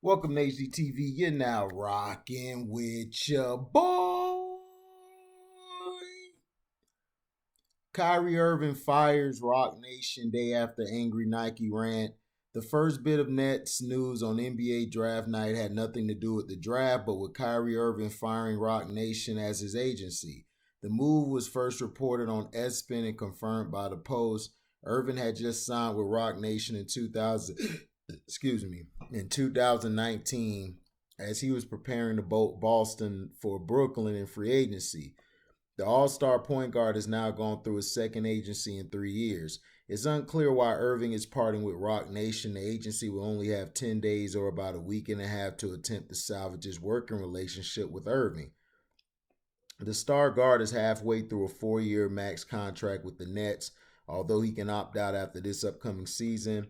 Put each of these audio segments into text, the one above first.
Welcome to HDTV. You're now rocking with your boy. Kyrie Irving fires Roc Nation day after angry Nike rant. The first bit of Nets news on NBA draft night had nothing to do with the draft, but with Kyrie Irving firing Roc Nation as his agency. The move was first reported on ESPN and confirmed by the Post. Irving had just signed with Roc Nation in 2019 as he was preparing to bolt Boston for Brooklyn in free agency. The all-star point guard has now gone through his second agency in 3 years. It's unclear why Irving is parting with Roc Nation. The agency will only have 10 days or about a week and a half to attempt to salvage his working relationship with Irving. The star guard is halfway through a 4-year max contract with the Nets, although he can opt out after this upcoming season.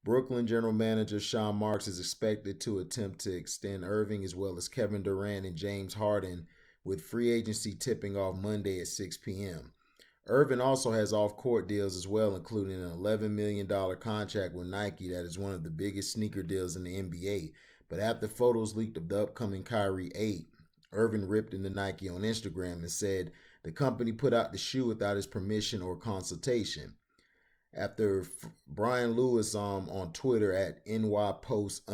Brooklyn general manager Sean Marks is expected to attempt to extend Irving as well as Kevin Durant and James Harden, with free agency tipping off Monday at 6 p.m. Irving also has off-court deals as well, including an $11 million contract with Nike that is one of the biggest sneaker deals in the NBA. But after photos leaked of the upcoming Kyrie 8, Irving ripped into Nike on Instagram and said the company put out the shoe without his permission or consultation. After Brian Lewis on Twitter at nypost_Lewis,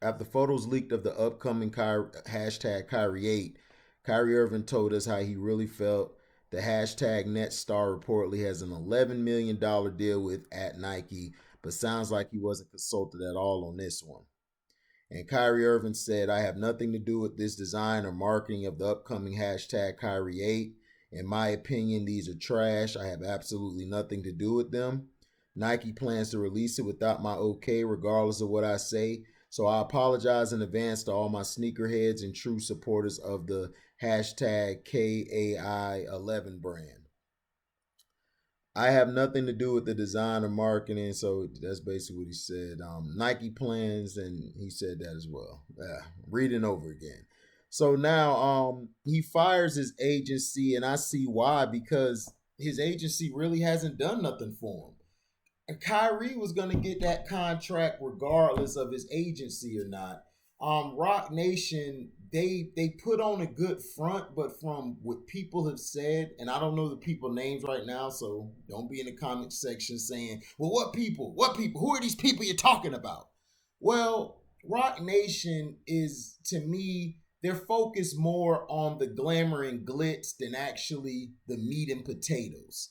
after photos leaked of the upcoming hashtag Kyrie8, Kyrie Irving told us how he really felt. The hashtag Net star reportedly has an $11 million deal with at Nike, but sounds like he wasn't consulted at all on this one. And Kyrie Irving said, I have nothing to do with this design or marketing of the upcoming hashtag Kyrie8. In my opinion, these are trash. I have absolutely nothing to do with them. Nike plans to release it without my okay, regardless of what I say. So I apologize in advance to all my sneakerheads and true supporters of the hashtag KAI11 brand. I have nothing to do with the design or marketing, so that's basically what he said. Nike plans, and he said that as well. Reading over again. So now he fires his agency, and I see why, because his agency really hasn't done nothing for him. And Kyrie was going to get that contract regardless of his agency or not. Roc Nation, they put on a good front, but from what people have said, and I don't know the people names right now, so don't be in the comment section saying, well, what people? Who are these people you're talking about? Well, Roc Nation is, to me, they're focused more on the glamour and glitz than actually the meat and potatoes.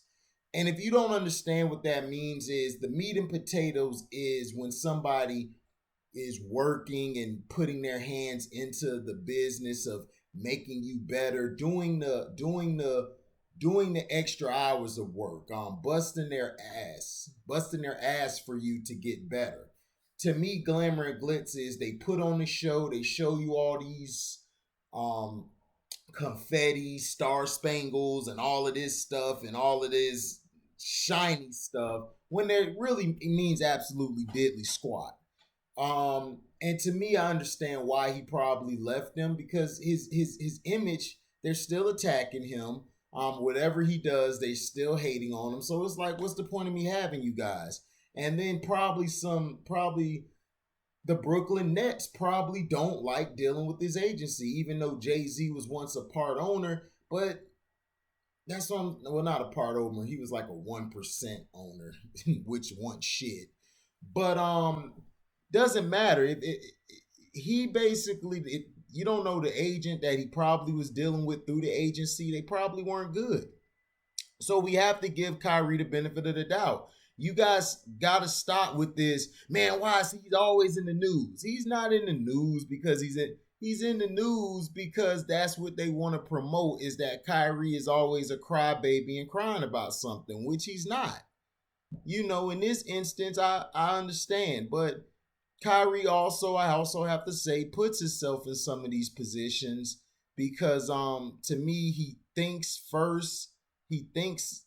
And if you don't understand what that means, is the meat and potatoes is when somebody is working and putting their hands into the business of making you better, doing the extra hours of work, busting their ass for you to get better. To me, glamour and glitz is they put on the show, they show you all these confetti, star spangles, and all of this stuff, and all of this shiny stuff, when it really it means absolutely diddly squat. And to me, I understand why he probably left them, because his image, they're still attacking him. Whatever he does, they still hating on him. So it's like, what's the point of me having you guys? And then probably the Brooklyn Nets probably don't like dealing with his agency, even though Jay-Z was once a part owner, but that's not a part owner. He was like a 1% owner, which wants shit. But doesn't matter. He basically, you don't know the agent that he probably was dealing with through the agency. They probably weren't good. So we have to give Kyrie the benefit of the doubt. You guys got to stop with this. Man, why is he always in the news? He's not in the news because he's in the news because that's what they want to promote, is that Kyrie is always a crybaby and crying about something, which he's not. In this instance, I understand. But Kyrie also, I also have to say, puts himself in some of these positions because to me, he thinks first. He thinks,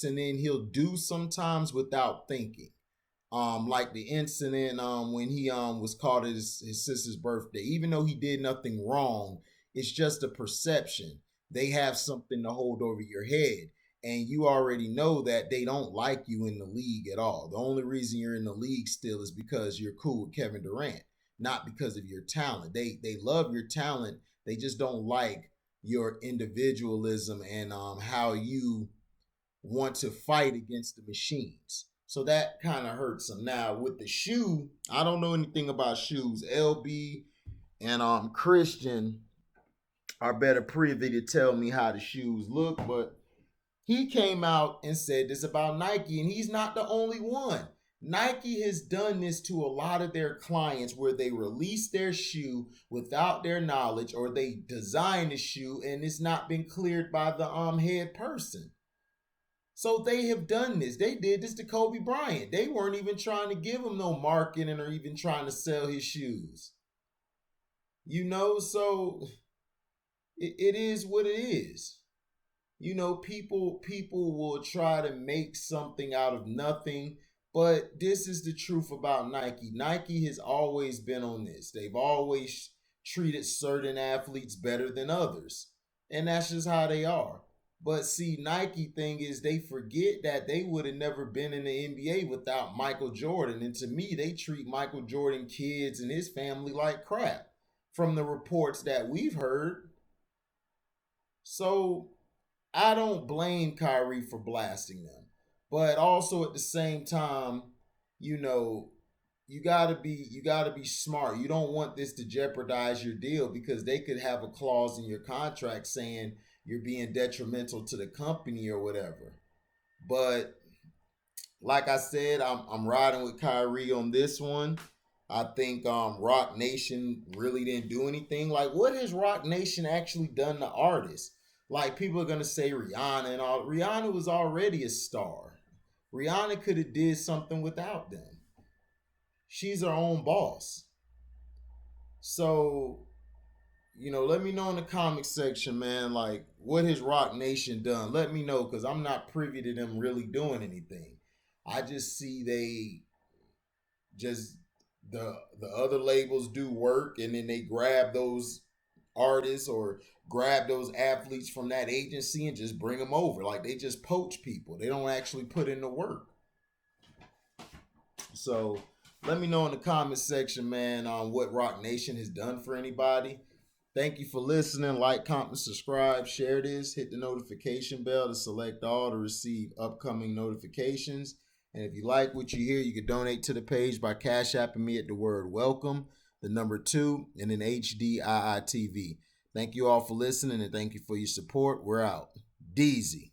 and then he'll do sometimes without thinking. Like the incident when he was caught at his sister's birthday. Even though he did nothing wrong, it's just a perception. They have something to hold over your head. and you already know that they don't like you in the league at all. The only reason you're in the league still is because you're cool with Kevin Durant, not because of your talent. They love your talent. They just don't like your individualism and how you want to fight against the machines. So that kind of hurts them. Now with the shoe, I don't know anything about shoes. LB and Christian are better privy to tell me how the shoes look, but he came out and said this about Nike, and he's not the only one. Nike has done this to a lot of their clients where they release their shoe without their knowledge, or they design the shoe and it's not been cleared by the head person. So they have done this. They did this to Kobe Bryant. They weren't even trying to give him no marketing or even trying to sell his shoes. So it is what it is. People will try to make something out of nothing, but this is the truth about Nike. Nike has always been on this. They've always treated certain athletes better than others, and that's just how they are. But see, Nike thing is they forget that they would have never been in the NBA without Michael Jordan, and to me, they treat Michael Jordan kids and his family like crap from the reports that we've heard. So I don't blame Kyrie for blasting them. But also at the same time, you know, you gotta be smart. You don't want this to jeopardize your deal because they could have a clause in your contract saying you're being detrimental to the company or whatever. But like I said, I'm riding with Kyrie on this one. I think Roc Nation really didn't do anything. Like, what has Roc Nation actually done to artists? Like, people are gonna say Rihanna and all. Rihanna was already a star. Rihanna could have did something without them. She's her own boss. So, let me know in the comment section, man. Like, what has Roc Nation done? Let me know because I'm not privy to them really doing anything. I just see they just the other labels do work and then they grab those artists or grab those athletes from that agency and just bring them over. Like they just poach people. They don't actually put in the work. So let me know in the comment section, man, on what Roc Nation has done for anybody. Thank you for listening. Like, comment, subscribe, share this. Hit the notification bell to select all to receive upcoming notifications. And if you like what you hear, you can donate to the page by Cash Apping me at the word welcome, the number 2, and then HDIITV. Thank you all for listening and thank you for your support. We're out. Deezy.